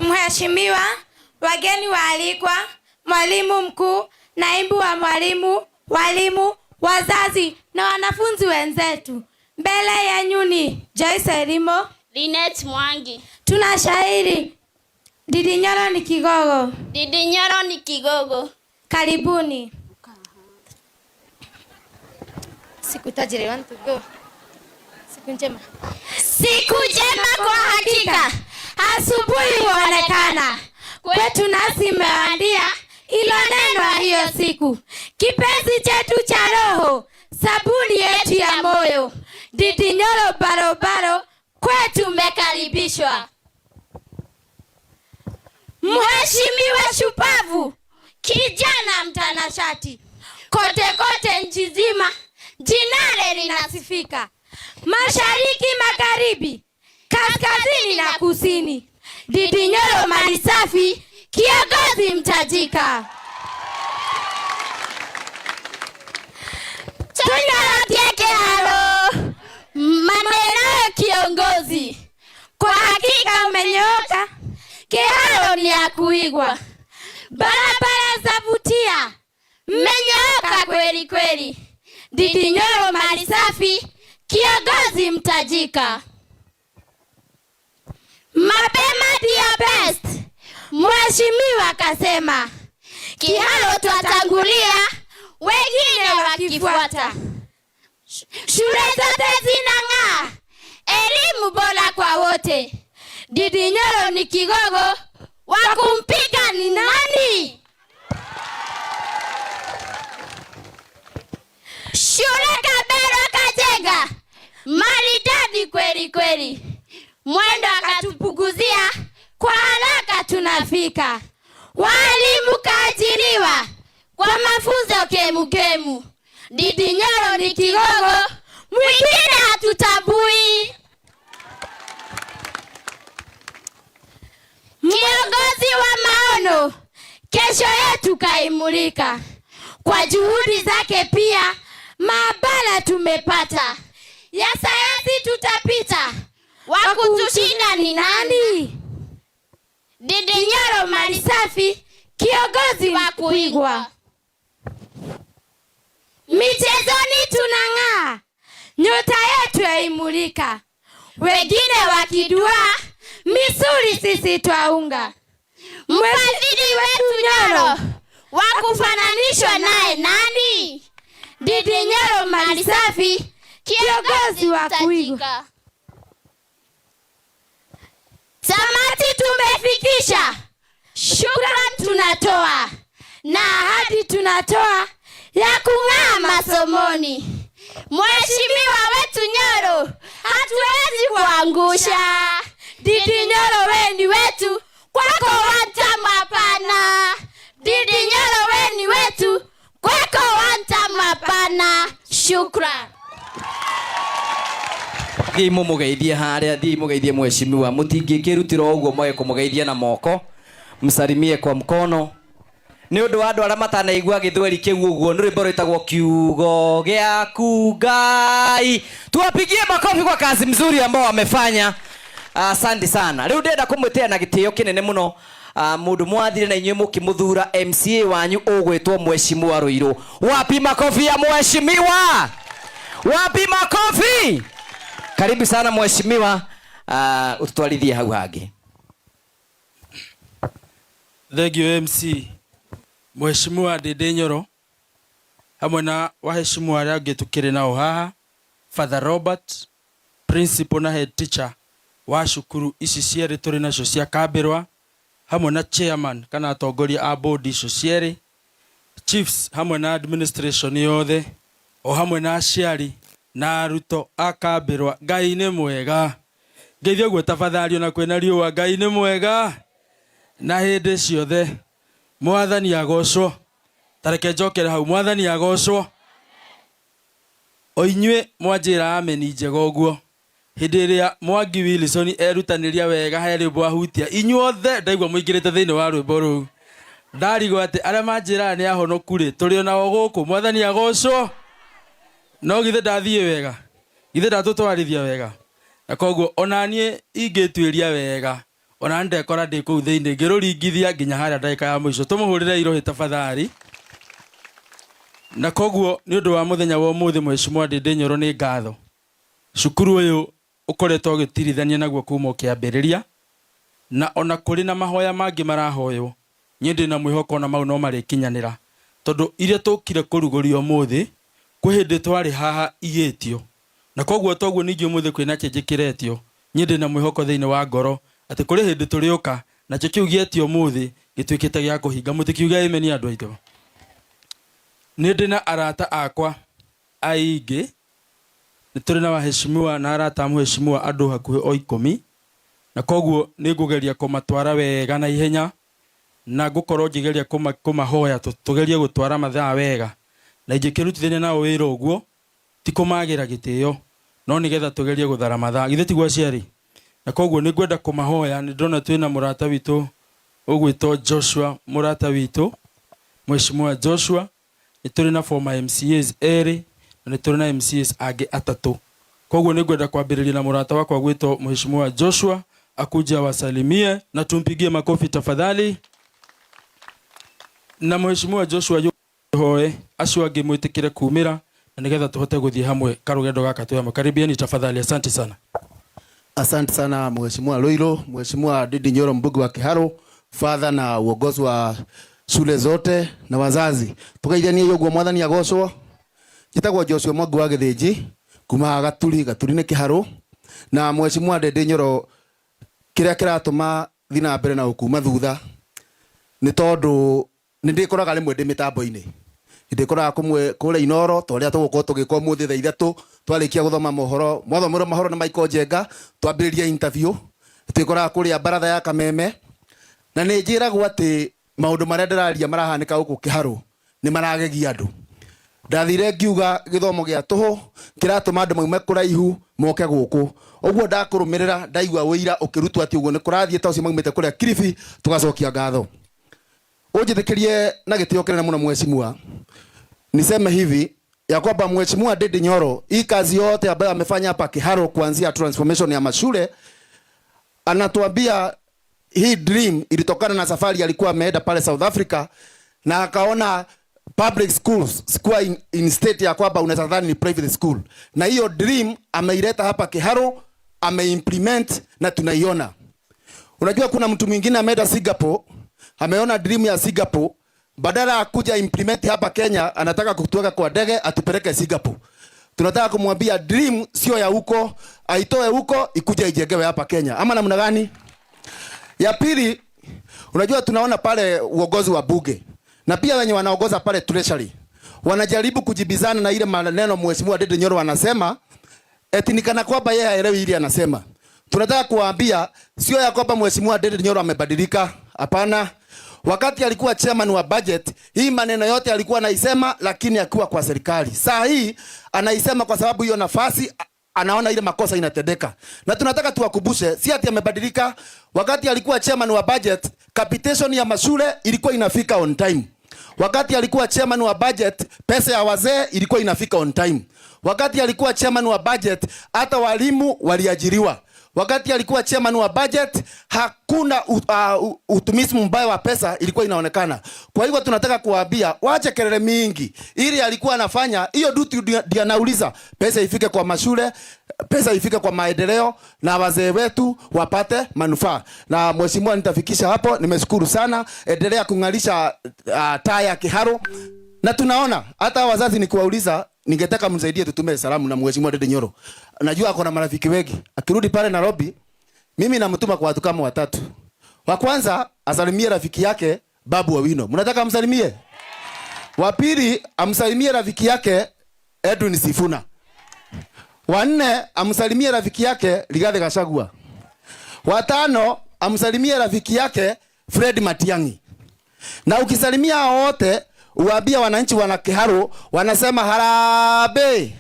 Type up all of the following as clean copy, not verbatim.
Mheshimiwa, wageni waalikwa, mwalimu mkuu, naibu wa mwalimu, walimu, wazazi na wanafunzi wenzetu. Mbele yenu ni Joyce Elimo, Linet Mwangi. Tuna shairi Didinyoro ni kigogo. Didinyoro ni kigogo. Karibuni. Siku tajiri, want to go. Siku njema. Siku njema kwa hakika. Asubuhi huonekana. Kwetu nasi imeandia ilo neno hiyo siku. Kipenzi chetu cha roho, sabuni yetu ya moyo. Didinyoro barobaro, kwetu umekaribishwa. Mheshimiwa shupavu, kijana mtanashati, kote kote nchi nzima jina linasifika. Mashariki, magharibi, kaskazini na kusini. Didinyoro mali safi, kiongozi mtajika. Tunaratieke halo, maneno kiongozi. Kwa hakika umenyoka, kehalo ni ya kuigwa. Barabara zavutia, mmenyoka kweli kweli. Didinyoro mali safi, kiongozi mtajika. Mapema ndio best, mheshimiwa kasema. Kihalo twatangulia, wengine wakifuata. Shule zote zinang'aa, elimu bora kwa wote. Didinyoro ni kigogo, wakumpiga ni nani? Shule Kabero kajenga, maridadi kweli kweli. Mwendo akatupunguzia, kwa haraka tunafika. Walimu kaajiriwa, kwa mafunzo kemukemu. Didinyoro ni kigogo, mwingine hatutambui. Kiongozi wa maono, kesho yetu kaimulika. Kwa juhudi zake pia, maabara tumepata. Ya sayansi tutapita, wakutushinda ni nani? Didinyoro mali safi, kiongozi wa kuigwa. Michezoni tunang'aa, nyota yetu yaimulika. Wengine wakidua, misuli sisi twaunga. Mfadhili wetu Nyoro, wakufananishwa naye nani? Didinyoro mali safi, kiongozi wa kuigwa. Tamati tumefikisha, shukrani tunatoa, na ahadi tunatoa ya kung'aa masomoni. Mheshimiwa wetu Nyoro, hatuwezi kuangusha. Didinyoro weni wetu, kwako wantamu hapana. Didinyoro weni wetu, kwako wantamu hapana. Shukrani. Thimu mugeithie haria, thimu mugeithie mheshimiwa. Mutingikirutira uguo moye kumugeithia na moko. Msalimie kwa mkono. Ni undu wa andu aria matanaigua githweri kiu uguo, ni rwimbo rwitagwo kiugo giaku Ngai. Tuwapigie makofi kwa kazi mzuri ambao wamefanya. Asante sana. Riu ndenda kumwitia na gitio kinene muno mundu mwathire na inyuĩ mukimuthura MCA wanyu ugwitwo mheshimiwa Ruiru. Wapi makofi ya mheshimiwa? Wapi makofi? Karibu sana mheshimiwa, ututwarithie hau hangi. Thank you MC. Mheshimiwa Didinyoro, hamwe na waheshimiwa arĩa angĩ tukĩrĩ nao haha, Father Robert, principal na head teacher wa cukuru ici cierĩ tũrĩ nacio cia Kabĩrwa, hamwe na chairman kana atongoria a board icio cierĩ, chiefs hamwe na administration yothe, o hamwe na aciari na aruto a Kabĩrwa. Ngai nĩ mwega. Ngeithio guo tafadhali, ona kwĩna riũa. Ngai nĩ mwega na hĩndĩ ciothe. Mwathani agocwo. Tareke njokere hau. Mwathani agocwo. O inyuĩ mwanjĩra ameni njega ũguo. Hĩndĩ ĩrĩa Mwangi Wilson erutanĩria wega he rwĩmbo ahutia, inyuothe ndaigua mũingĩrĩte thĩinĩ wa rwĩmbo rũu. Ndarigwo atĩ arĩa manjĩraga nĩ ahonoku rĩ, tũrĩ onao gũkũ. Mwathani agocwo. No githe ndathiĩ wega, githe ndatũtwarithia wega. Na koguo ona niĩ ingĩtuĩria wega, ona ndekora ndi kuu thiini ngiruringithia nginya haria ndagika ya mwisho tumuhurire irohi tafadhali. Na koguo ni undu wa muthenya wa umuthi Mheshimiwa Ndindi Nyoro ni ngatho cukuru uyu ukoretwo ugitirithania naguo kuma ukiambiriria na ona kuri na mahoya mangi marahoywo nie ndi na mwihoko na mau no marikinyanira tondu iria tukire kuruguria umuthi kwi hindi twari haha igitio na koguo toguo ningi umuthi kwina kinjikiretio nie ndi na mwihoko thiini wa ngoro ati kuri hindi turiuka na cio kiu gietio umuthi gitwikite gia kuhinga mutikiuga amen andu aitu. Ni ndi na arata akwa aingi ni turi na waheshimiwa na arata mheshimiwa andu hakuhi o 10 na koguo ni ngugeria kumatwara wega na ihenya na ngukorwo ngigeria kumahoya tugerie gutwara mathaa wega na ingikirutithania nao wira uguo ti kumagira gitio no nigetha tugerie guthara mathaa githe tigwa ciari na koguo ni ngwenda kumahoya ni ndona twina murata witu ugwito Joshua murata witu Mheshimiwa Joshua ni turi na former MCAs eri na ni turi na MCAs age atatu. Koguo ni ngwenda kwambiriria na murata wakwa gwito Mheshimiwa Joshua akuja wasalimie na tumpigie makofi tafadhali. Na Mheshimiwa Joshua hoye acio angi mwitikire kumira na nigetha tuhote guthie hamwe karugendo gaka tuyamo. Karibieni tafadhali. Asante sana. Asante sana Mheshimiwa Loiro, Mheshimiwa Ndindi Nyoro mbunge wa Kiharu, father na uongozi wa shule zote na wazazi. Tukaithania yoguo mwathani agocwo. Jitagwo Joshua Mwangi wa Githinji kuma Gaturi ni Kiharu na Mheshimiwa Ndindi Nyoro kiria kiratuma thina mbere na ukuma thutha ni tondu ndikoraga rimwe ndi mitambo-ini ndikoraga kumwe kure Inoro toria tugukorwo tugikwa muthi thaa 3 twarikia guthoma mohoro mwathomero mahoro na Michael Njenga twambiriria interview twikoraga kuria baratha ya Kameme na ni njiragwo ati maundu maria ndiraria marahanika guku Kiharu ni maragegia andu. Ndathire ngiuga githomo gia tuhu kiratuma andu maume kuraihu moke guku uguo ndakurumirira ndaigua wira ukirutwa ati uguo ni kurathie ta ucio maumite kuria Kilifi tugacokia ngatho. Ujithikirie na gitio kinene muno mheshimiwa. Niseme hivi ya kwamba Mheshimiwa Ndindi Nyoro hii kazi yote ambayo amefanya hapa Kiharu kuanzia transformation ya mashule, anatuambia hii dream ilitokana na safari alikuwa ameenda pale South Africa na akaona public schools sikuwa in state ya kwamba unaweza dhani ni private school, na hiyo dream ameileta hapa Kiharu, ameimplement na tunaiona. Unajua kuna mtu mwingine ameenda Singapore, ameona dream ya Singapore, badala ya kuja implement hapa Kenya anataka kutuweka kwa ndege atupeleke Singapore. Tunataka kumwambia dream sio ya huko, aitoe huko ikuje ijengewe hapa Kenya. Ama namna gani? Ya pili, unajua tunaona pale uongozi wa bunge na pia wenye wanaongoza pale treasury wanajaribu kujibizana na ile maneno Mheshimiwa Ndindi Nyoro anasema eti nikana kwamba yeye haelewi ile anasema. Tunataka kuwaambia sio ya kwamba Mheshimiwa Ndindi Nyoro amebadilika, hapana. Wakati alikuwa chairman wa budget, hii maneno yote alikuwa anaisema, lakini akiwa kwa serikali. Saa hii anaisema kwa sababu hiyo nafasi anaona ile makosa inatendeka. Na tunataka tuwakumbushe, si ati amebadilika. Wakati alikuwa chairman wa budget, capitation ya mashule ilikuwa inafika on time. Wakati alikuwa chairman wa budget, pesa ya wazee ilikuwa inafika on time. Wakati alikuwa chairman wa budget, hata walimu waliajiriwa. Wakati alikuwa chairman wa budget, hakuna utumizi mbaya wa pesa ilikuwa inaonekana. Kwa hivyo tunataka kuwaambia waache kelele mingi. Ili alikuwa anafanya hiyo duty ndio anauliza, pesa ifike kwa mashule, pesa ifike kwa maendeleo na wazee wetu wapate manufaa. Na mheshimiwa, nitafikisha hapo. Nimeshukuru sana. Endelea kungalisha taa ya Kiharu. Na tunaona hata wazazi nikiwauliza, ningetaka mnisaidie tutume salamu na Mheshimiwa Ndindi Nyoro. Najua ako na marafiki wengi. Akirudi pale Nairobi, mimi namtuma kwa watu kama 3. Wa kwanza asalimie rafiki yake Babu Owino. Mnataka amsalimie? Wa pili amsalimie rafiki yake Edwin Sifuna. Wa 4 amsalimie rafiki yake Rigathi Gachagua. Wa 5 amsalimie rafiki yake Fred Matiang'i. Na ukisalimia wote uwaambia wananchi wana Kiharu wanasema harambee.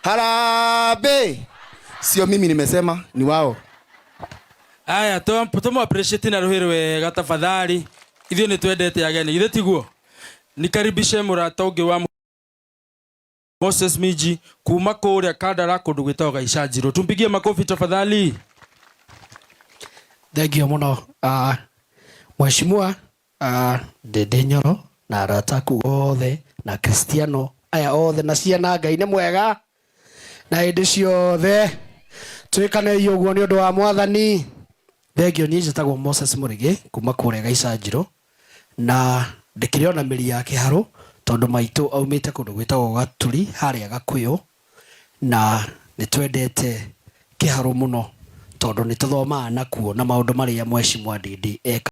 Harambee. Sio mimi nimesema, ni wao. Aya, tumu appreciate na ruhiri wega tafadhali. Ithio ni twendete ageni. Ithe tiguo. Nikaribishe murata ungi wa Moses Miji kuma kuria Kandara kundu gwitagwo Gaicajiro. Tumpigie makofi tafadhali. Thengio muno mheshimiwa Ndindi Nyoro na arataku othe na Kristiano aya othe na ciana Ngai nĩ mwega na hĩndĩ ciothe twĩkane ũguo nĩ ũndũ wa mwathani. Thengio niĩ njĩtagwo Moses Mũrĩgĩ kuma kũrĩa Gaicajĩro na ndĩkĩrĩ ona mĩri ya Kĩharũ tondũ maitũ aumĩte kũndũ gwĩtagwo Gaturi harĩa Gakũyũ na nĩ twendete Kĩharũ mũno tondũ nĩ tũthomaga nakuo na maũndũ marĩa mheshimiwa Ndindi eka.